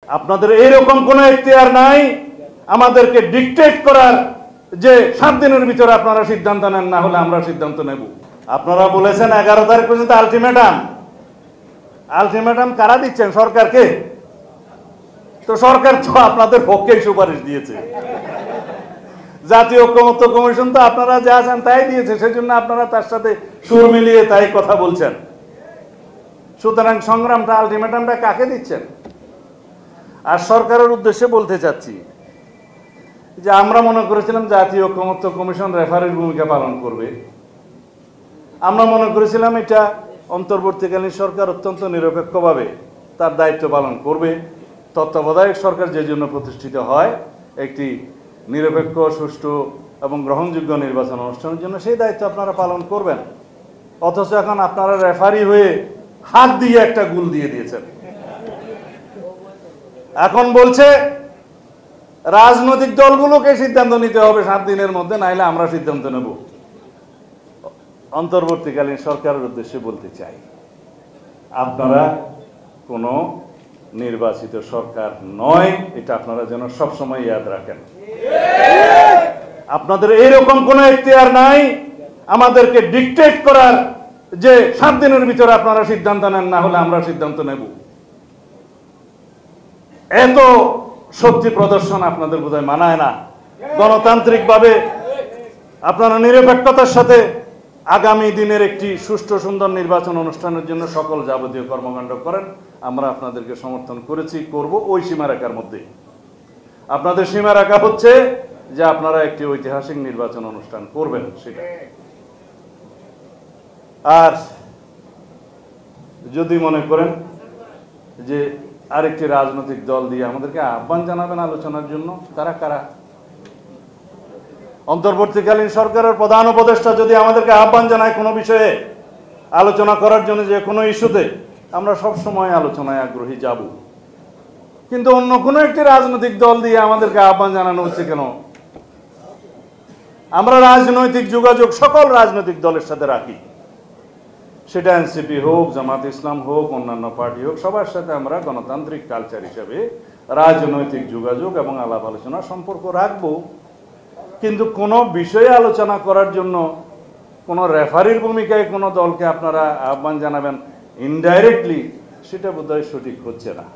আপনাদের এইরকম কোনো এখতিয়ার নাই আমাদেরকে ডিকটেট করার যে 7 দিনের ভিতরে আপনারা সিদ্ধান্ত নেন, না হলে আমরা সিদ্ধান্ত নেব। আপনারা বলেছেন 11 তারিখ পর্যন্ত আলটিমেটাম কারা দিচ্ছেন? সরকারকে। তো সরকার তো আপনাদের পক্ষেই সুপারিশ দিয়েছে, জাতীয় ঐকমত্য কমিশন তো আপনারা যা আছেন তাই দিয়েছে, সেজন্য আপনারা তার সাথে সুর মিলিয়ে তাই কথা বলছেন। সুতরাং সংগ্রামটা, আলটিমেটামটা কাকে দিচ্ছেন? আর সরকারের উদ্দেশ্যে বলতে চাচ্ছি যে আমরা মনে করেছিলাম জাতীয় ঐকমত্য কমিশন রেফারির ভূমিকা পালন করবে। আমরা মনে করেছিলাম এটা অন্তর্বর্তীকালীন সরকার অত্যন্ত নিরপেক্ষভাবে তার দায়িত্ব পালন করবে। তত্ত্বাবধায়ক সরকার যে জন্য প্রতিষ্ঠিত হয়, একটি নিরপেক্ষ, সুষ্ঠু এবং গ্রহণযোগ্য নির্বাচন অনুষ্ঠানের জন্য, সেই দায়িত্ব আপনারা পালন করবেন। অথচ এখন আপনারা রেফারি হয়ে হাত দিয়ে একটা গুল দিয়ে দিয়েছেন। এখন বলছে রাজনৈতিক দলগুলোকে সিদ্ধান্ত নিতে হবে 7 দিনের মধ্যে, নাইলে আমরা সিদ্ধান্ত নেব। অন্তর্বর্তীকালীন সরকারের উদ্দেশ্যে বলতে চাই, আপনারা কোনো নির্বাচিত সরকার নয়, এটা আপনারা যেন সবসময় ইয়াদ রাখেন। আপনাদের এইরকম কোনো এখতিয়ার নাই আমাদেরকে ডিকটেট করার যে 7 দিনের ভিতরে আপনারা সিদ্ধান্ত নেন, না হলে আমরা সিদ্ধান্ত নেব। এত শক্তি প্রদর্শন আপনাদের বোধহয় মানায় না। গণতান্ত্রিকভাবে আপনারা নিরপেক্ষতার সাথে আগামী দিনের একটি সুষ্ঠু সুন্দর নির্বাচন অনুষ্ঠানের জন্য সকল যাবতীয় কর্মকাণ্ড করেন। আমরা আপনাদেরকে সমর্থন করেছি, করব, ওই সীমারেখার মধ্যে। আপনাদের সীমারেখা হচ্ছে যে আপনারা একটি ঐতিহাসিক নির্বাচন অনুষ্ঠান করবেন, সেটা। আর যদি মনে করেন যে আরেকটি রাজনৈতিক দল দিয়ে আমাদেরকে আহ্বান জানাবেন আলোচনার জন্য, তারা কারা? অন্তর্বর্তীকালীন সরকারের প্রধান উপদেষ্টা যদি আমাদেরকে আহ্বান জানায় কোনো বিষয়ে আলোচনা করার জন্য, যে কোনো ইস্যুতে, আমরা সব সময় আলোচনায় আগ্রহী যাব। কিন্তু অন্য কোনো একটি রাজনৈতিক দল দিয়ে আমাদেরকে আহ্বান জানানো হচ্ছে কেন? আমরা রাজনৈতিক যোগাযোগ সকল রাজনৈতিক দলের সাথে রাখি, সেটা এনসিপি হোক, জামাত ইসলাম হোক, অন্যান্য পার্টি হোক, সবার সাথে আমরা গণতান্ত্রিক কালচার হিসেবে রাজনৈতিক যোগাযোগ এবং আলাপ আলোচনা সম্পর্ক রাখব। কিন্তু কোনো বিষয়ে আলোচনা করার জন্য কোনো রেফারির ভূমিকায় কোনো দলকে আপনারা আহ্বান জানাবেন ইনডাইরেক্টলি, সেটা বোধহয় সঠিক হচ্ছে না।